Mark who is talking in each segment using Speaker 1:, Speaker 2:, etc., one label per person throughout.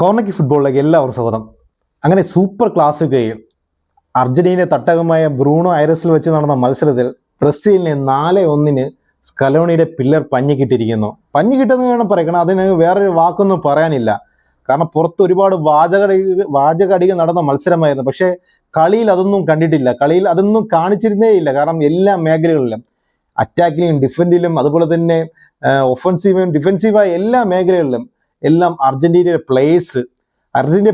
Speaker 1: Corner ഫുട്ബോളിലേക്ക് എല്ലാവർക്കും സ്വാഗതം. അങ്ങനെ സൂപ്പർ ക്ലാസിക്കയിൽ അർജന്റീന തട്ടകമായ ബ്രൂണോ ഐറസിൽ വെച്ച് നടന്ന മത്സരത്തിൽ ബ്രസീലിനെ 4-1 സ്കലോണിയുടെ പില്ലർ പഞ്ഞിക്കിട്ടിരിക്കുന്നു. പഞ്ഞിക്കിട്ടെന്ന് വേണം പറയണം, അതിന് വേറൊരു വാക്കൊന്നും പറയാനില്ല. കാരണം പുറത്ത് ഒരുപാട് വാചകടികൾ നടന്ന മത്സരമായിരുന്നു. പക്ഷേ കളിയിൽ അതൊന്നും കണ്ടിട്ടില്ല, കളിയിൽ അതൊന്നും കാണിച്ചിരുന്നേ ഇല്ല. കാരണം എല്ലാ മേഖലകളിലും അറ്റാക്കിലും ഡിഫൻഡിലും അതുപോലെ തന്നെ ഒഫൻസീവും ഡിഫൻസീവായ എല്ലാ മേഖലകളിലും എല്ലാം അർജന്റീനയുടെ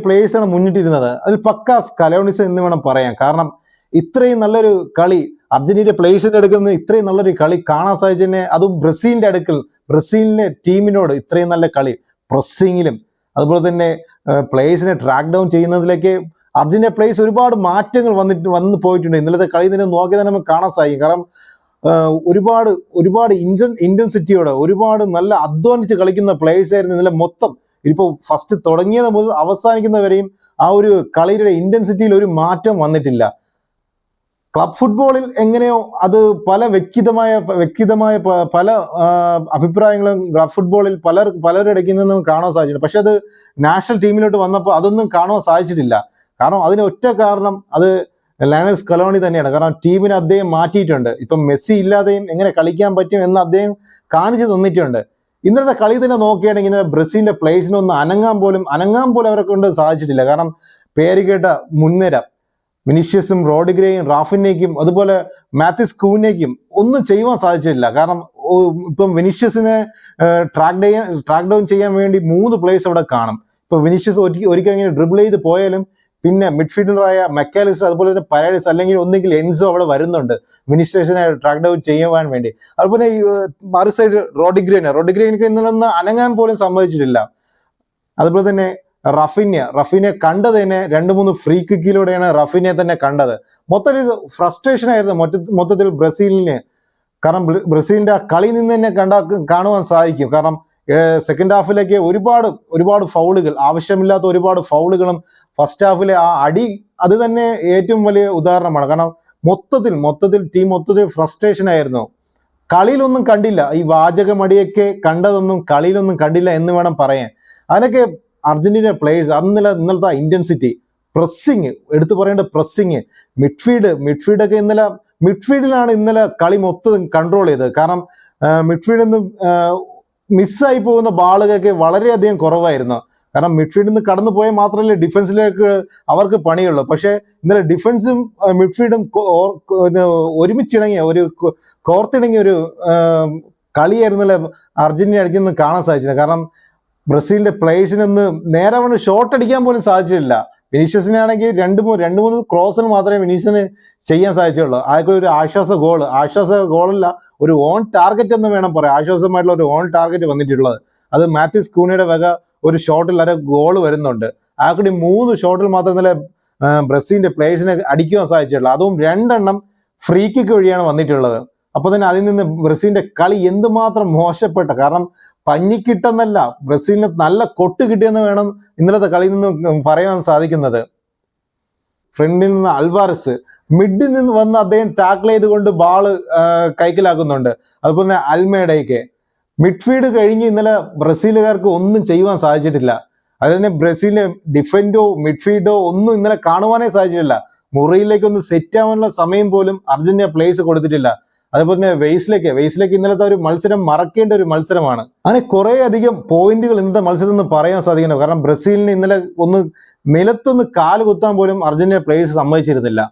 Speaker 1: പ്ലേയേഴ്സാണ് മുന്നിട്ടിരുന്നത്. അതിൽ പക്ക സ്കലോണിസ് എന്ന് വേണം പറയാൻ. കാരണം ഇത്രയും നല്ലൊരു കളി അർജന്റീന പ്ലേയേഴ്സിന്റെ അടുക്കൽ നിന്ന് ഇത്രയും നല്ലൊരു കളി കാണാൻ സാധിച്ചതിനെ, അതും ബ്രസീലിന്റെ ടീമിനോട് ഇത്രയും നല്ല കളി പ്രസ്സിങ്ങിലും അതുപോലെ തന്നെ പ്ലേയേഴ്സിനെ ട്രാക്ക് ഡൗൺ ചെയ്യുന്നതിലേക്ക് അർജന്റീന പ്ലേയേഴ്സ് ഒരുപാട് മാറ്റങ്ങൾ വന്നു പോയിട്ടുണ്ട്. ഇന്നലത്തെ കളി തന്നെ നോക്കിയാൽ തന്നെ നമുക്ക് കാണാൻ സാധിക്കും. കാരണം ഒരുപാട് ഇന്റൻസിറ്റിയോടെ ഒരുപാട് നല്ല അധ്വാനിച്ച് കളിക്കുന്ന പ്ലേയേഴ്സ് ആയിരുന്നു ഇന്നലെ മൊത്തം. ഇപ്പോൾ ഫസ്റ്റ് തുടങ്ങിയത് മുതൽ അവസാനിക്കുന്നവരെയും ആ ഒരു കളിയുടെ ഇന്റൻസിറ്റിയിൽ ഒരു മാറ്റം വന്നിട്ടില്ല. ക്ലബ് ഫുട്ബോളിൽ എങ്ങനെയോ അത് വ്യക്തിഗതമായ പല അഭിപ്രായങ്ങളും ക്ലബ് ഫുട്ബോളിൽ പലരുടെ ഇടയ്ക്ക് നിന്നും കാണാൻ സാധിച്ചിട്ടുണ്ട്. പക്ഷെ അത് നാഷണൽ ടീമിലോട്ട് വന്നപ്പോൾ അതൊന്നും കാണാൻ സാധിച്ചിട്ടില്ല. കാരണം അതിന് ഒറ്റ കാരണം അത് ലയണൽ സ്കലോണി തന്നെയാണ്. കാരണം ടീമിനെ അദ്ദേഹം മാറ്റിയിട്ടുണ്ട്. ഇപ്പം മെസ്സി ഇല്ലാതെയും എങ്ങനെ കളിക്കാൻ പറ്റും എന്ന് അദ്ദേഹം കാണിച്ചു തന്നിട്ടുണ്ട്. ഇന്നത്തെ കളി തന്നെ നോക്കുകയാണെങ്കിൽ ഇന്നലെ ബ്രസീലിന്റെ പ്ലേയേഴ്സിനൊന്നും അനങ്ങാൻ പോലും അവരെ കൊണ്ട് സാധിച്ചിട്ടില്ല. കാരണം പേരുകേട്ട മുൻനിര വിനീഷ്യസും റോഡിഗ്രയും റാഫിനേക്കും അതുപോലെ മാത്യൂസ് കൂനേക്കും ഒന്നും ചെയ്യുവാൻ സാധിച്ചിട്ടില്ല. കാരണം ഇപ്പം വിനീഷ്യസിനെ ട്രാക്ക് ഡൗൺ ചെയ്യാൻ വേണ്ടി 3 പ്ലേയേഴ്സ് അവിടെ കാണും. ഇപ്പൊ വിനീഷ്യസ് ഒരിക്കൽ ഇങ്ങനെ ഡ്രിബിൾ ചെയ്ത് പോയാലും പിന്നെ മിഡ്ഫീൽഡറായ മെക്കാലിസ്റ്റർ അതുപോലെ തന്നെ പരാലിസ് അല്ലെങ്കിൽ ഒന്നെങ്കിൽ എൻസോ അവിടെ വരുന്നുണ്ട് വിനീഷ്യസിനെ ട്രാക്ക് ഡൗൺ ചെയ്യുവാൻ വേണ്ടി. അതുപോലെ ഈ മറു സൈഡ് റോഡിഗ്രേനിക്ക് ഇന്നലൊന്നും അനങ്ങാൻ പോലും സമ്മതിച്ചിട്ടില്ല. അതുപോലെ തന്നെ റഫീനെ കണ്ടത് തന്നെ 2-3 ഫ്രീ കിക്കിലൂടെയാണ് റഫീനെ തന്നെ കണ്ടത്. മൊത്തത്തിൽ ഫ്രസ്ട്രേഷൻ ആയിരുന്നു മൊത്തത്തിൽ ബ്രസീലിന്. കാരണം ബ്രസീലിന്റെ ആ കളി നിന്ന് തന്നെ കാണുവാൻ സാധിക്കും. കാരണം സെക്കൻഡ് ഹാഫിലേക്ക് ഒരുപാട് ഫൗളുകൾ, ആവശ്യമില്ലാത്ത ഒരുപാട് ഫൗളുകളും ഫസ്റ്റ് ഹാഫിലെ ആ അടി അത് തന്നെ ഏറ്റവും വലിയ ഉദാഹരണമാണ്. കാരണം മൊത്തത്തിൽ ടീം ഫ്രസ്ട്രേഷൻ ആയിരുന്നു. കളിയിലൊന്നും കണ്ടില്ല, ഈ വാചകമടിയൊക്കെ കണ്ടതൊന്നും കളിയിലൊന്നും കണ്ടില്ല എന്ന് വേണം പറയാൻ. അതിനൊക്കെ അർജന്റീന പ്ലേയേഴ്സ് ഇന്നലത്തെ ഇന്റൻസിറ്റി, പ്രസ്സിങ് എടുത്തു പറയേണ്ട പ്രസ്സിങ്, മിഡ്ഫീൽഡൊക്കെ മിഡ്ഫീൽഡിലാണ് ഇന്നലെ കളി മൊത്തം കൺട്രോൾ ചെയ്തത്. കാരണം മിഡ്ഫീൽഡിൽ നിന്ന് മിസ്സായി പോകുന്ന ബാളുകളൊക്കെ വളരെയധികം കുറവായിരുന്നു. കാരണം മിഡ്ഫീൽഡിൽ നിന്ന് കടന്നു പോയാൽ മാത്രമല്ലേ ഡിഫൻസിലേക്ക് അവർക്ക് പണിയുള്ളൂ. പക്ഷെ ഇന്നലെ ഡിഫൻസും മിഡ്ഫീൽഡും ഒരുമിച്ചിണങ്ങിയ കോർത്തിണങ്ങിയ ഒരു കളിയായിരുന്നല്ലേ അർജന്റീന അടിക്കുന്നത് കാണാൻ സാധിച്ചില്ല. കാരണം ബ്രസീലിന്റെ പ്ലേയേഴ്സിനൊന്ന് നേരെ വന്ന് ഷോട്ട് അടിക്കാൻ പോലും സാധിച്ചിട്ടില്ല. വിനീഷ്യസിനെ ആണെങ്കിൽ 2-3 ക്രോസിന് മാത്രമേ വിനീഷ്യസിന് ചെയ്യാൻ സാധിച്ചുള്ളൂ. അതൊക്കെ ഒരു ആശ്വാസ ഗോളല്ല, ഒരു ഓൺ ടാർഗറ്റ് എന്ന് വേണം പറയാം. ആശ്വാസമായിട്ടുള്ള ഒരു ഓൺ ടാർഗറ്റ് വന്നിട്ടുള്ളത് അത് മാത്യൂസ് കൂനയുടെ വക ഒരു ഷോട്ടിൽ അര ഗോൾ വരുന്നുണ്ട്. ആക്കൂടി 3 ഷോട്ടിൽ മാത്രം ഇന്നലെ ബ്രസീലിന്റെ പ്ലേയേഴ്സിനെ അടിക്കുവാൻ സാധിച്ചിട്ടുള്ളൂ. അതും 2 ഫ്രീ കിക്ക് വഴിയാണ് വന്നിട്ടുള്ളത്. അപ്പൊ തന്നെ അതിൽ നിന്ന് ബ്രസീലിന്റെ കളി എന്തുമാത്രം മോശപ്പെട്ട, കാരണം പഞ്ഞിക്കിട്ടെന്നല്ല ബ്രസീലിന് നല്ല കൊട്ട് കിട്ടിയെന്ന് വേണം ഇന്നലത്തെ കളിയിൽ നിന്ന് പറയാൻ സാധിക്കുന്നത്. ഫ്രണ്ടിൽ നിന്ന് അൽവാരസ് മിഡിൽ നിന്ന് വന്ന് അദ്ദേഹം ടാക്കിൾ ചെയ്തുകൊണ്ട് ബാള് കൈക്കലാക്കുന്നുണ്ട്. അതുപോലെ തന്നെ അൽമേഡയ്ക്ക് മിഡ്ഫീൽഡ് കഴിഞ്ഞ് ഇന്നലെ ബ്രസീലുകാർക്ക് ഒന്നും ചെയ്യുവാൻ സാധിച്ചിട്ടില്ല. അതുപോലെ തന്നെ ബ്രസീലിന് ഡിഫൻഡോ മിഡ്ഫീൽഡോ ഒന്നും ഇന്നലെ കാണുവാനേ സാധിച്ചിട്ടില്ല. മുറിയിലേക്കൊന്ന് സെറ്റ് ആവാനുള്ള സമയം പോലും അർജന്റീന പ്ലേയേഴ്സ് കൊടുത്തിട്ടില്ല. അതുപോലെ തന്നെ വെയ്സിലേക്ക് ഇന്നലത്തെ ഒരു മത്സരം മറക്കേണ്ട ഒരു മത്സരമാണ്. അങ്ങനെ കുറെ അധികം പോയിന്റുകൾ ഇന്നത്തെ മത്സരം എന്ന് പറയാൻ സാധിക്കുന്നു. കാരണം ബ്രസീലിന് ഇന്നലെ നിലത്തൊന്ന് കാല് കുത്താൻ പോലും അർജന്റീന പ്ലേയേഴ്സ് സമ്മതിച്ചിരുന്നില്ല.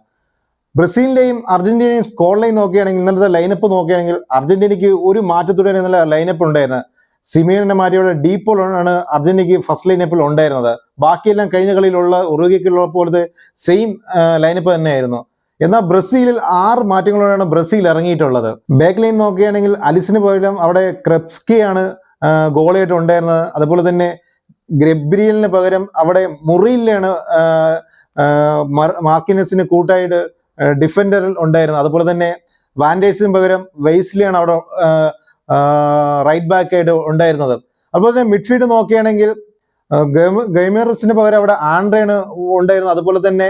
Speaker 1: ബ്രസീലിന്റെയും അർജന്റീനയും സ്കോർ ലൈൻ നോക്കുകയാണെങ്കിൽ ഇന്നലത്തെ ലൈനപ്പ് നോക്കുകയാണെങ്കിൽ അർജന്റീനയ്ക്ക് ഒരു മാറ്റത്തോടെ ഇന്നലെ ലൈനപ്പ് ഉണ്ടായിരുന്നത്. സിമിയോനെ മാറ്റിയോടെ ഡീപ്പോളാണ് അർജന്റീനയ്ക്ക് ഫസ്റ്റ് ലൈനപ്പിൽ ഉണ്ടായിരുന്നത്. ബാക്കിയെല്ലാം കഴിഞ്ഞ കളിയിലുള്ള ഉറുഗ്വേക്കുള്ള പോലത്തെ സെയിം ലൈനപ്പ് തന്നെയായിരുന്നു. എന്നാൽ ബ്രസീലിൽ 6 മാറ്റങ്ങളോടെയാണ് ബ്രസീൽ ഇറങ്ങിയിട്ടുള്ളത്. ബാക്ക് ലൈൻ നോക്കുകയാണെങ്കിൽ അലിസിന് പകരം അവിടെ ക്രെപ്സ്കിയാണ് ഗോളിയായിട്ട് ഉണ്ടായിരുന്നത്. അതുപോലെ തന്നെ ഗ്രബ്രിയലിന് പകരം അവിടെ മുറിയിലാണ് മാർക്കിനസിന് കൂട്ടായിട്ട് ഡിഫൻഡറിൽ ഉണ്ടായിരുന്നത്. അതുപോലെ തന്നെ വാൻഡേഴ്സിന് പകരം വെയ്സ്ലിയാണ് അവിടെ റൈറ്റ് ബാക്ക് ആയിട്ട് ഉണ്ടായിരുന്നത്. അതുപോലെ തന്നെ മിഡ്ഫീൽഡ് നോക്കുകയാണെങ്കിൽ ഗെയ്മേറസിന് പകരം അവിടെ ആൻഡ്രയാണ് ഉണ്ടായിരുന്നത്. അതുപോലെ തന്നെ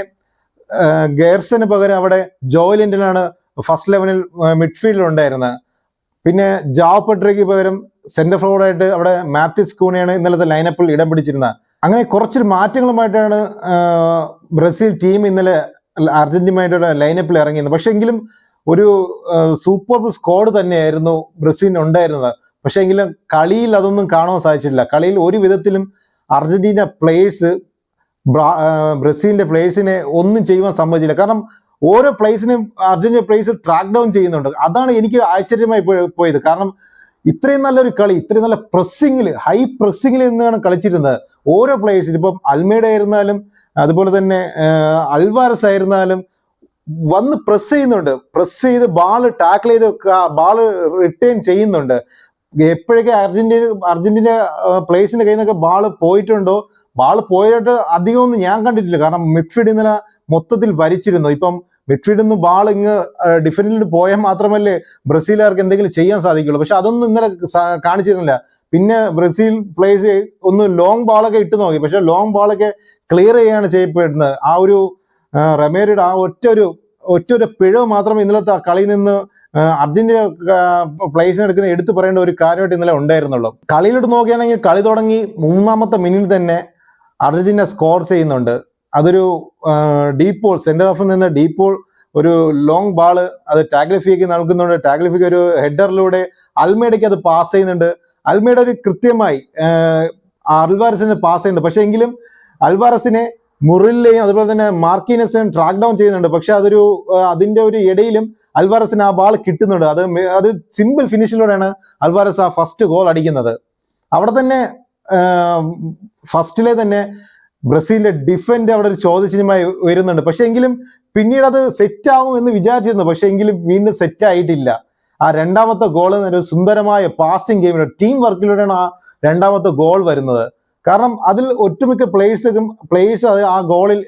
Speaker 1: ഗേർസന് പകരം അവിടെ ജോയലിൻ്റെലാണ് ഫസ്റ്റ് 11 മിഡ്ഫീൽഡിൽ ഉണ്ടായിരുന്നത്. പിന്നെ ജാവ് പെട്രയ്ക്ക് പകരം സെന്റർ ഫോർവേഡായിട്ട് അവിടെ മാത്യൂസ് കൂനയാണ് ഇന്നലത്തെ ലൈനപ്പിൽ ഇടം പിടിച്ചിരുന്നത്. അങ്ങനെ കുറച്ചൊരു മാറ്റങ്ങളുമായിട്ടാണ് ബ്രസീൽ ടീം ഇന്നലെ അർജന്റീനയുടെ ലൈനപ്പിൽ ഇറങ്ങിയത്. പക്ഷെ എങ്കിലും ഒരു സൂപ്പർ സ്ക്വാഡ് തന്നെയായിരുന്നു ബ്രസീലിന് ഉണ്ടായിരുന്നത്. പക്ഷെ എങ്കിലും കളിയിൽ അതൊന്നും കാണാൻ സാധിച്ചിട്ടില്ല. കളിയിൽ ഒരു വിധത്തിലും അർജന്റീന പ്ലേയേഴ്സ് ബ്രസീലിന്റെ പ്ലേയേഴ്സിനെ ഒന്നും ചെയ്യുവാൻ സമ്മതിച്ചില്ല. കാരണം ഓരോ പ്ലേയേഴ്സിനെയും അർജന്റീന പ്ലേയേഴ്സ് ട്രാക്ക് ഡൗൺ ചെയ്യുന്നുണ്ട്. അതാണ് എനിക്ക് ആശ്ചര്യമായി പോയത്. കാരണം ഇത്രയും നല്ലൊരു കളി, ഇത്രയും നല്ല പ്രസ്സിങ്ങിൽ, ഹൈ പ്രസ്സിങ്ങിൽ നിന്നാണ് കളിച്ചിരുന്നത് ഓരോ പ്ലേയേഴ്സിനും. ഇപ്പം അൽമേഡ ആയിരുന്നാലും അതുപോലെ തന്നെ അൽവാരസ് ആയിരുന്നാലും വന്ന് പ്രസ് ചെയ്യുന്നുണ്ട്. പ്രസ് ചെയ്ത് ബാള് ടാക്കിൾ ചെയ്ത് ബാള് റിട്ടേൺ ചെയ്യുന്നുണ്ട്. എപ്പോഴൊക്കെ അർജന്റീന പ്ലേയേഴ്സിന്റെ കയ്യിൽ നിന്നൊക്കെ ബാള് പോയിട്ടുണ്ടോ, ബാള് പോയിട്ട് അധികമൊന്നും ഞാൻ കണ്ടിട്ടില്ല. കാരണം മിഡ്ഫീൽഡ് ഇന്നലെ മൊത്തത്തിൽ ഭരിച്ചിരുന്നു. ഇപ്പം മിഡ്ഫീൽഡിൽ നിന്ന് ബാൾ ഇങ്ങ് ഡിഫൻഡിൽ പോയാൽ മാത്രമല്ലേ ബ്രസീലുകാർക്ക് എന്തെങ്കിലും ചെയ്യാൻ സാധിക്കുള്ളൂ. പക്ഷെ അതൊന്നും ഇന്നലെ കാണിച്ചിരുന്നില്ല. പിന്നെ ബ്രസീൽ പ്ലേയേഴ്സ് ഒന്ന് ലോങ് ബാളൊക്കെ ഇട്ട് നോക്കി, പക്ഷെ ലോങ് ബാളൊക്കെ ക്ലിയർ ചെയ്യാണ് ചെയ്യപ്പെടുന്നത്. ആ ഒരു റൊമേരോയുടെ ആ ഒറ്റൊരു പിഴവ് മാത്രമേ ഇന്നലത്തെ കളിയിൽ നിന്ന് അർജന്റീന പ്ലേയേഴ്സിന് എടുത്ത് പറയേണ്ട ഒരു കാര്യമായിട്ട് ഇന്നലെ ഉണ്ടായിരുന്നുള്ളൂ. കളിയിലോട്ട് നോക്കുകയാണെങ്കിൽ കളി തുടങ്ങി 3-ാമത്തെ മിനിറ്റ് തന്നെ അർജന്റീന സ്കോർ ചെയ്യുന്നുണ്ട്. അതൊരു ഡീപ് ബോൾ, സെന്റർ ഹാഫിൽ നിന്ന് ഡീപ് ബോൾ, ഒരു ലോങ് ബാള് അത് ടാഗ്ലിഫിക്ക് നൽകുന്നുണ്ട്. ടാഗ്ലിഫിക്ക് ഒരു ഹെഡറിലൂടെ അൽമേഡയ്ക്ക് അത് പാസ് ചെയ്യുന്നുണ്ട്. അൽമേഡ ഒരു കൃത്യമായി അൽവാരസിന് പാസ് ചെയ്യുന്നുണ്ട്. പക്ഷെ എങ്കിലും അൽവാരസിനെ മുറിലെയും അതുപോലെ തന്നെ മാർക്കീനസിനെയും ട്രാക്ക് ഡൗൺ ചെയ്യുന്നുണ്ട്. പക്ഷെ അതിന്റെ ഒരു ഇടയിലും അൽവാരസിന് ആ ബാൾ കിട്ടുന്നുണ്ട്. അത് സിമ്പിൾ ഫിനിഷിലൂടെയാണ് അൽവാരസ് ആ ഫസ്റ്റ് ഗോൾ അടിക്കുന്നത്. അവിടെ തന്നെ ഫസ്റ്റിലെ തന്നെ ബ്രസീലിന്റെ ഡിഫൻഡ് അവിടെ ഒരു ചോദ്യചിഹ്നമായി വരുന്നുണ്ട്. പക്ഷെ എങ്കിലും പിന്നീട് അത് സെറ്റ് ആവും എന്ന് വിചാരിച്ചിരുന്നു. പക്ഷെ എങ്കിലും വീണ്ടും സെറ്റ് ആയിട്ടില്ല. ആ രണ്ടാമത്തെ ഗോൾ ഒരു സുന്ദരമായ പാസിംഗ് ഗെയിമിലൂടെ, ടീം വർക്കിലൂടെയാണ് ആ രണ്ടാമത്തെ ഗോൾ വരുന്നത്. കാരണം അതിൽ ഒട്ടുമിക്ക പ്ലേയേഴ്സ് ആ ഗോളിൽ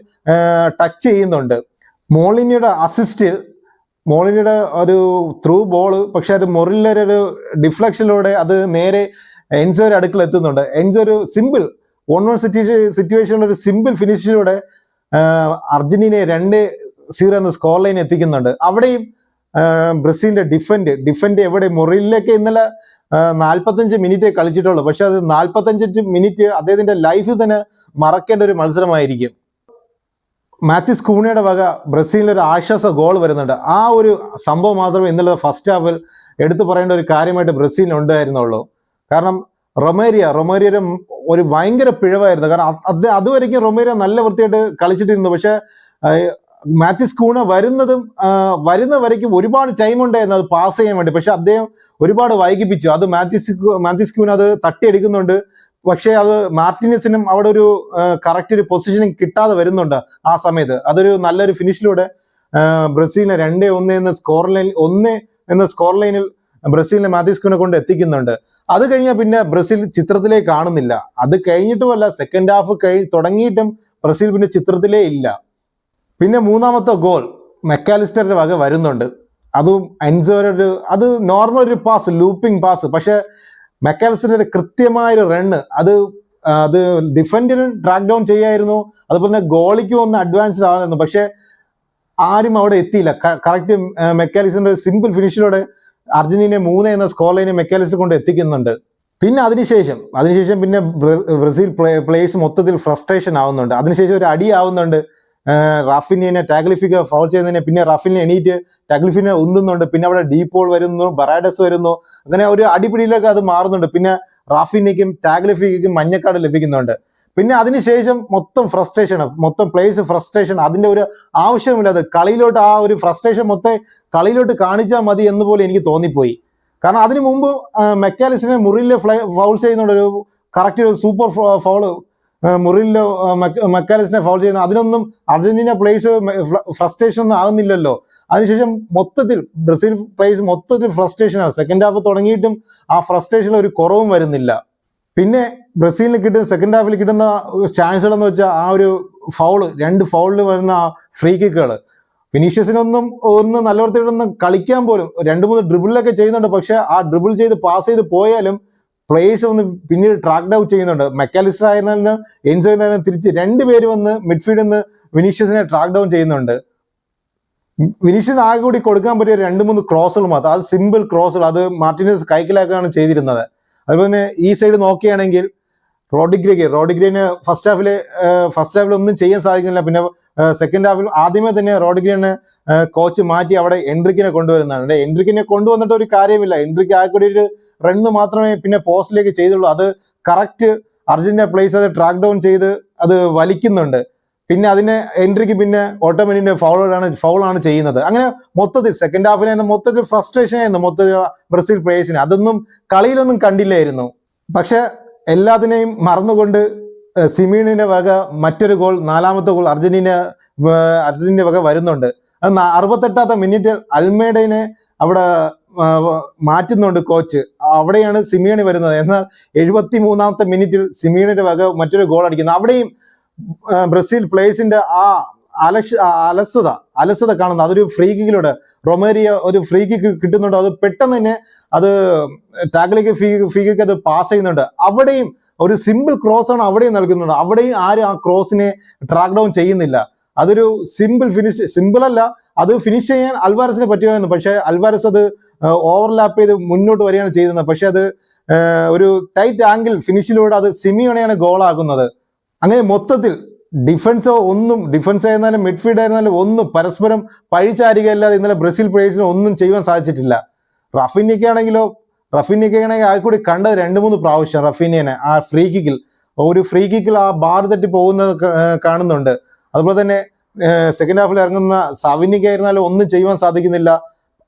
Speaker 1: ടച്ച് ചെയ്യുന്നുണ്ട്. മോളിനിയുടെ അസിസ്റ്റ്, മോളിനിയുടെ ഒരു ത്രൂ ബോള്, പക്ഷെ അത് മൊറില്ലയുടെ ഒരു ഡിഫ്ലക്ഷനിലൂടെ അത് നേരെ എൻസോയുടെ അടുക്കൽ എത്തുന്നുണ്ട്. എൻസോ ഒരു സിമ്പിൾ 1-1 സിറ്റുവേഷനിൽ ഒരു സിമ്പിൾ ഫിനിഷിലൂടെ അർജന്റീനയെ 2-0 എന്ന സ്കോർ ലൈൻ എത്തിക്കുന്നുണ്ട്. അവിടെയും ബ്രസീലിന്റെ ഡിഫൻഡ് എവിടെ, മൊറില്ലൊക്കെ ഇന്നലെ 45 മിനിറ്റ് കളിച്ചിട്ടുള്ളൂ. പക്ഷെ അത് 45 മിനിറ്റ് അദ്ദേഹത്തിന്റെ ലൈഫിൽ തന്നെ മറക്കേണ്ട ഒരു മത്സരമായിരിക്കും. മാത്യൂസ് കൂണയുടെ വക ബ്രസീലിന് ഒരു ആശ്വാസ ഗോൾ വരുന്നുണ്ട്. ആ ഒരു സംഭവം മാത്രമേ ഇന്നലെ ഫസ്റ്റ് ഹാഫിൽ എടുത്തു പറയേണ്ട ഒരു കാര്യമായിട്ട് ബ്രസീലിന് ഉണ്ടായിരുന്നുള്ളൂ. കാരണം റൊമേരിയുടെ ഒരു ഭയങ്കര പിഴവായിരുന്നു. കാരണം അതുവരെയ്ക്കും റൊമേരിയ നല്ല വൃത്തിയായിട്ട് കളിച്ചിട്ടിരുന്നു. പക്ഷെ മാത്യൂസ് കൂണ വരുന്ന വരയ്ക്കും ഒരുപാട് ടൈം ഉണ്ടായിരുന്നു അത് പാസ് ചെയ്യാൻ വേണ്ടി. പക്ഷെ അദ്ദേഹം ഒരുപാട് വൈകിപ്പിച്ചു. അത് മാത്യൂസ് കൂണ അത് തട്ടിയെടുക്കുന്നുണ്ട്. പക്ഷെ അത് മാർട്ടിനസിനും അവിടെ ഒരു കറക്റ്റ് ഒരു പൊസിഷനിങ് കിട്ടാതെ വരുന്നുണ്ട് ആ സമയത്ത്. അതൊരു നല്ലൊരു ഫിനിഷിലൂടെ ബ്രസീലിനെ 2-1 എന്ന സ്കോർ ലൈനിൽ ബ്രസീലിനെ മാത്യൂസ് കൂണ കൊണ്ട് എത്തിക്കുന്നുണ്ട്. അത് കഴിഞ്ഞാൽ പിന്നെ ബ്രസീൽ ചിത്രത്തിലേക്ക് കാണുന്നില്ല. അത് കഴിഞ്ഞിട്ടുമല്ല, സെക്കൻഡ് ഹാഫ് തുടങ്ങിയിട്ടും ബ്രസീൽ പിന്നെ ചിത്രത്തിലേ ഇല്ല. പിന്നെ 3-ാമത്തെ ഗോൾ മെക്കാലിസ്റ്ററിന്റെ വക വരുന്നുണ്ട്. അതും എൻസോയുടെ അത് നോർമൽ ഒരു പാസ്, ലൂപ്പിംഗ് പാസ്. പക്ഷെ മെക്കാലിസ്റ്ററിന്റെ കൃത്യമായൊരു റണ്ണ്, അത് ഡിഫൻഡിനും ട്രാക്ക് ഡൗൺ ചെയ്യായിരുന്നു, അതുപോലെ തന്നെ ഗോളിക്കും ഒന്ന് അഡ്വാൻസ്ഡ് ആയിരുന്നു. പക്ഷെ ആരും അവിടെ എത്തിയില്ല. കറക്റ്റ് മെക്കാലിസ്റ്ററിന്റെ സിമ്പിൾ ഫിനിഷിലൂടെ അർജന്റീന 3 എന്ന സ്കോർ ലൈനെ മെക്കാലിസ്റ്റർ കൊണ്ട് എത്തിക്കുന്നുണ്ട്. പിന്നെ അതിനുശേഷം പിന്നെ ബ്രസീൽ പ്ലേയേഴ്സ് മൊത്തത്തിൽ ഫ്രസ്ട്രേഷൻ ആവുന്നുണ്ട്. അതിനുശേഷം ഒരു അടി ആവുന്നുണ്ട്. റാഫിനെ ടാഗ്ലിഫിക്ക ഫൗൾ ചെയ്യുന്നതിനെ പിന്നെ റാഫിനെ എണീറ്റ് ടാഗ്ലിഫിനെ ഉന്തുന്നുണ്ട്. പിന്നെ അവിടെ ഡീപോൾ വരുന്നു, ബറാഡസ് വരുന്നു. അങ്ങനെ ഒരു അടിപിടിയിലൊക്കെ അത് മാറുന്നുണ്ട്. പിന്നെ റാഫിനയ്ക്കും ടാഗ്ലിഫിക്കും മഞ്ഞക്കാർഡ് ലഭിക്കുന്നുണ്ട്. പിന്നെ അതിനുശേഷം മൊത്തം പ്ലേയേഴ്സ് ഫ്രസ്ട്രേഷൻ. അതിന്റെ ഒരു ആവശ്യമില്ലാതെ കളിയിലോട്ട് ആ ഒരു ഫ്രസ്ട്രേഷൻ മൊത്തം കളിയിലോട്ട് കാണിച്ചാൽ മതി എന്ന് പോലെ എനിക്ക് തോന്നിപ്പോയി. കാരണം അതിനു മുമ്പ് മെക്കാലിസ്റ്റിനെ മുറിലെ ഫൗൾ ചെയ്യുന്നുണ്ട്. ഒരു കറക്റ്റ് ഒരു സൂപ്പർ ഫൗള് മുറിലെ മെക്കാലിസ്റ്റിനെ ഫൗൾ ചെയ്യുന്നു. അതിനൊന്നും അർജന്റീന പ്ലേയേഴ്സ് ഫ്രസ്ട്രേഷൻ ഒന്നും ആകുന്നില്ലല്ലോ. അതിനുശേഷം മൊത്തത്തിൽ ബ്രസീൽ പ്ലേയേഴ്സ് മൊത്തത്തിൽ ഫ്രസ്ട്രേഷനാണ്. സെക്കൻഡ് ഹാഫ് തുടങ്ങിയിട്ടും ആ ഫ്രസ്ട്രേഷനിൽ ഒരു കുറവും വരുന്നില്ല. പിന്നെ ബ്രസീലിന് കിട്ടുന്ന സെക്കൻഡ് ഹാഫിൽ കിട്ടുന്ന ചാൻസുകൾ എന്ന് വെച്ചാൽ ആ ഒരു രണ്ട് ഫൗളിൽ വരുന്ന ഫ്രീ കിക്കുകൾ. വിനീഷ്യസിനൊന്നും നല്ല വൃത്തിയിട്ടൊന്നും കളിക്കാൻ പോലും 2-3 ഡ്രിബിളിലൊക്കെ ചെയ്യുന്നുണ്ട്. പക്ഷെ ആ ഡ്രിബിൾ ചെയ്ത് പാസ് ചെയ്ത് പോയാലും പ്ലേയേഴ്സ് ഒന്ന് പിന്നീട് ട്രാക്ക് ഡൗൺ ചെയ്യുന്നുണ്ട്. മെക്കാലിസ്റ്റർ ആയിരുന്നാലും എൻസോ ആയിരുന്നാലും തിരിച്ച് 2 പേര് വന്ന് മിഡ്ഫീൽഡിൽ നിന്ന് വിനീഷ്യസിനെ ട്രാക്ക് ഡൗൺ ചെയ്യുന്നുണ്ട്. വിനീഷ്യസ് ആകെ കൂടി കൊടുക്കാൻ പറ്റിയ 2-3 ക്രോസുകൾ മാത്രം. അത് സിമ്പിൾ ക്രോസുകൾ. അത് മാർട്ടിനസ് കൈക്കലാക്കുകയാണ് ചെയ്തിരുന്നത്. അതുപോലെ തന്നെ ഈ സൈഡ് നോക്കുകയാണെങ്കിൽ റോഡിഗ്രേന് ഫസ്റ്റ് ഹാഫിൽ ഒന്നും ചെയ്യാൻ സാധിക്കുന്നില്ല. പിന്നെ സെക്കൻഡ് ഹാഫിൽ ആദ്യമേ തന്നെ റോഡിഗ്രേനെ കോച്ച് മാറ്റി അവിടെ എൻട്രിക്കിനെ കൊണ്ടുവരുന്നതാണ്. എൻട്രിക്കിനെ കൊണ്ടുവന്നിട്ട് ഒരു കാര്യമില്ല. എൻട്രിക്ക് ആകെ ഒരു റണ്ണ് മാത്രമേ പിന്നെ പോസ്റ്റിലേക്ക് ചെയ്തുള്ളൂ. അത് കറക്റ്റ് അർജന്റീന പ്ലേസ് അത് ട്രാക്ക് ഡൗൺ ചെയ്ത് അത് വലിക്കുന്നുണ്ട്. പിന്നെ അതിനെ എൻട്രിക്ക് പിന്നെ ഓട്ടോമാറ്റിന്റെ ഫൗളാണ് ചെയ്യുന്നത്. അങ്ങനെ മൊത്തത്തിൽ സെക്കൻഡ് ഹാഫിലായിരുന്നു മൊത്തത്തിൽ ഫ്രസ്ട്രേഷൻ ആയിരുന്നു മൊത്തത്തിൽ ബ്രസീൽ പ്ലേയേഴ്സിന്. അതൊന്നും കളിയിലൊന്നും കണ്ടില്ലായിരുന്നു. പക്ഷെ എല്ലാത്തിനെയും മറന്നുകൊണ്ട് സിമീണിന്റെ വക മറ്റൊരു ഗോൾ, 4ാമത്തെ ഗോൾ അർജന്റീന വക വരുന്നുണ്ട്. അത് 68ാമത്തെ മിനിറ്റിൽ അൽമേഡനെ അവിടെ മാറ്റുന്നുണ്ട് കോച്ച്. അവിടെയാണ് സിമിയോണി വരുന്നത്. എന്നാൽ 73ാമത്തെ മിനിറ്റിൽ സിമിയോണിന്റെ വക മറ്റൊരു ഗോൾ അടിക്കുന്നത്. അവിടെയും ബ്രസീൽ പ്ലേയേഴ്സിന്റെ ആ അലസത കാണുന്നത്. അതൊരു ഫ്രീ കിക്കിലൂടെ റൊമേരിയ ഒരു ഫ്രീ കിക്ക് കിട്ടുന്നുണ്ട്. അത് പെട്ടെന്ന് തന്നെ അത് ടാക്കിലേക്ക് ഫ്രീ കിക്ക് അത് പാസ് ചെയ്യുന്നുണ്ട്. അവിടെയും ഒരു സിമ്പിൾ ക്രോസ് ആണ് അവിടെയും നൽകുന്നുണ്ട്. അവിടെയും ആരും ആ ക്രോസിനെ ട്രാക്ക് ഡൗൺ ചെയ്യുന്നില്ല. അതൊരു സിമ്പിൾ അല്ല, അത് ഫിനിഷ് ചെയ്യാൻ അൽവാരസിന് പറ്റുമായിരുന്നു. പക്ഷെ അൽവാരസ് അത് ഓവർലാപ്പ് ചെയ്ത് മുന്നോട്ട് വരികയാണ് ചെയ്യുന്നത്. പക്ഷെ അത് ഒരു ടൈറ്റ് ആംഗിൾ ഫിനിഷിലൂടെ അത് സിമിയോണെയാണ് ഗോളാക്കുന്നത്. അങ്ങനെ മൊത്തത്തിൽ ഡിഫൻസ് ആയിരുന്നാലും മിഡ്ഫീൽഡ് ആയിരുന്നാലും ഒന്നും പരസ്പരം പഴിച്ചാരികയല്ലാതെ ഇന്നലെ ബ്രസീൽ പ്ലേയേഴ്സിന് ഒന്നും ചെയ്യുവാൻ സാധിച്ചിട്ടില്ല. റഫീനിക്കാണെങ്കിൽ ആകെ കൂടി കണ്ടത് 2-3 പ്രാവശ്യം റഫീനിയനെ ആ ഫ്രീ കിക്കിൽ ആ ബാർ തട്ടി പോകുന്നത് കാണുന്നുണ്ട്. അതുപോലെ തന്നെ സെക്കൻഡ് ഹാഫിൽ ഇറങ്ങുന്ന സാവിനിക്കായിരുന്നാലും ഒന്നും ചെയ്യുവാൻ സാധിക്കുന്നില്ല.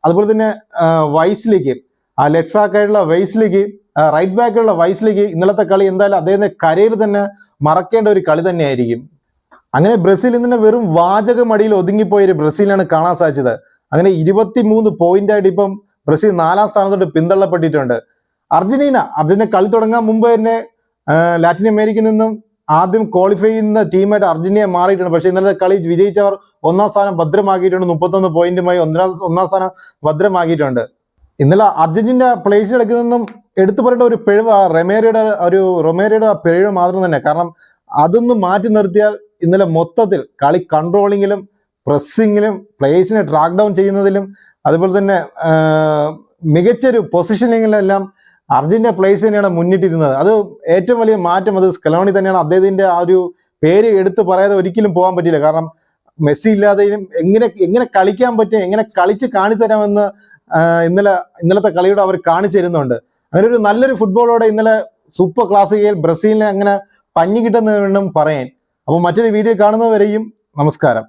Speaker 1: അതുപോലെ തന്നെ വൈസ്ലിക്ക് ആ ലെഫ്റ്റ് ബാക്ക് ആയിട്ടുള്ള വൈസ്ലിക്ക് റൈറ്റ് ബാക്കുള്ള വൈസ്ലിക്ക് ഇന്നലത്തെ കളി എന്തായാലും അദ്ദേഹത്തിന്റെ കരിയർ തന്നെ മറക്കേണ്ട ഒരു കളി തന്നെയായിരിക്കും. അങ്ങനെ ബ്രസീൽ ഇന്നെ വെറും വാചകമടിയിൽ ഒതുങ്ങിപ്പോയൊരു ബ്രസീലിനാണ് കാണാൻ സാധിച്ചത്. അങ്ങനെ 23 പോയിന്റായിട്ട് ഇപ്പം ബ്രസീൽ 4ാം സ്ഥാനത്തോട്ട് പിന്തള്ളപ്പെട്ടിട്ടുണ്ട്. അർജന്റീന കളി തുടങ്ങാൻ മുമ്പ് തന്നെ ലാറ്റിൻ അമേരിക്കയിൽ നിന്നും ആദ്യം ക്വാളിഫൈ ചെയ്യുന്ന ടീമായിട്ട് അർജന്റീന മാറിയിട്ടുണ്ട്. പക്ഷെ ഇന്നലത്തെ കളി വിജയിച്ചവർ 1ാം സ്ഥാനം ഭദ്രമാക്കിയിട്ടുണ്ട്. 31 പോയിന്റുമായി 1ാം സ്ഥാനം ഭദ്രമാക്കിയിട്ടുണ്ട്. ഇന്നലെ അർജന്റീന പ്ലേയേഴ്സ് എടുക്കുന്നതും എടുത്തു പറയേണ്ട ഒരു പിഴവ് റൊമേരിയുടെ പിഴവ് മാത്രം തന്നെ. കാരണം അതൊന്നും മാറ്റി നിർത്തിയാൽ ഇന്നലെ മൊത്തത്തിൽ കളി കൺട്രോളിങ്ങിലും പ്രസ്സിങ്ങിലും പ്ലേയേഴ്സിനെ ട്രാക്ക് ഡൗൺ ചെയ്യുന്നതിലും അതുപോലെ തന്നെ മികച്ചൊരു പൊസിഷനിങ്ങിലെല്ലാം അർജന്റീന പ്ലേയേഴ്സ് തന്നെയാണ് മുന്നിട്ടിരുന്നത്. അത് ഏറ്റവും വലിയ മാറ്റം അത് സ്കലോണി തന്നെയാണ്. അദ്ദേഹത്തിന്റെ ആ ഒരു പേര് എടുത്തു പറയാതെ ഒരിക്കലും പോകാൻ പറ്റില്ല. കാരണം മെസ്സി ഇല്ലാതെയും എങ്ങനെ കളിക്കാൻ പറ്റും, എങ്ങനെ കളിച്ച് കാണിച്ചു തരാമെന്ന് ഇന്നലത്തെ കളിയോടെ അവർ കാണിച്ചു തരുന്നുണ്ട്. അങ്ങനെ ഒരു നല്ലൊരു ഫുട്ബോളോടെ ഇന്നലെ സൂപ്പർ ക്ലാസിക്കയിൽ ബ്രസീലിനെ അങ്ങനെ പഞ്ഞു കിട്ടുന്ന വേണം പറയാൻ. അപ്പോൾ മറ്റൊരു വീഡിയോ കാണുന്നവരെയും നമസ്കാരം.